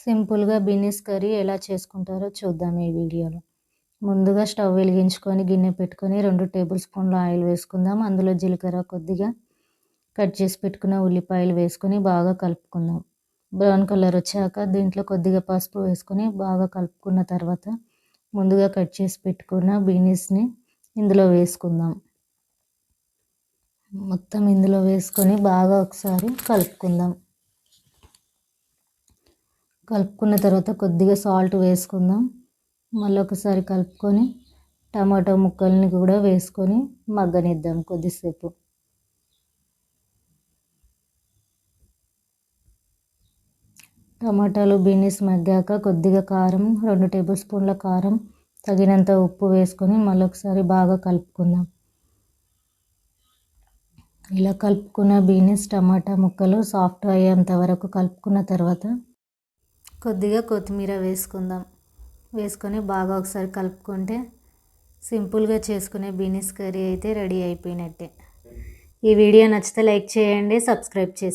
సింపుల్గా beans curry ఎలా చేసుకుంటారో చూద్దాం ఈ వీడియోలో. ముందుగా స్టవ్ వెలిగించుకొని గిన్నె పెట్టుకొని 2 టేబుల్ స్పూన్ల ఆయిల్ వేసుకుందాం. అందులో జీలకర్ర, కొద్దిగా కట్ చేసి పెట్టుకున్న ఉల్లిపాయలు వేసుకొని బాగా కలుపుకుందాం. బ్రౌన్ కలర్ వచ్చాక దీంట్లో కొద్దిగా పసుపు వేసుకొని బాగా కలుపుకున్న తర్వాత ముందుగా కట్ చేసి పెట్టుకున్న బీనీస్ని ఇందులో వేసుకుందాం. మొత్తం ఇందులో వేసుకొని బాగా ఒకసారి కలుపుకుందాం. కలుపుకున్న తర్వాత కొద్దిగా సాల్ట్ వేసుకుందాం. మళ్ళీ ఒకసారి కలుపుకొని టమాటో ముక్కల్ని కూడా వేసుకొని మగ్గనిద్దాం కొద్దిసేపు. టమాటాలు బీనీస్ మగ్గాక కొద్దిగా కారం, 2 టేబుల్ స్పూన్ల కారం, తగినంత ఉప్పు వేసుకొని మళ్ళీ ఒకసారి బాగా కలుపుకుందాం. ఇలా కలుపుకున్న బీనీస్ టమాటా ముక్కలు సాఫ్ట్ అయ్యేంత వరకు కలుపుకున్న తర్వాత కొద్దిగా కొత్తిమీర వేసుకుందాం. వేసుకొని బాగా ఒకసారి కలుపుకుంటే సింపుల్గా చేసుకునే బీనీస్ కర్రీ అయితే రెడీ అయిపోయినట్టే. ఈ వీడియో నచ్చితే లైక్ చేయండి, సబ్స్క్రైబ్ చేసుకోండి.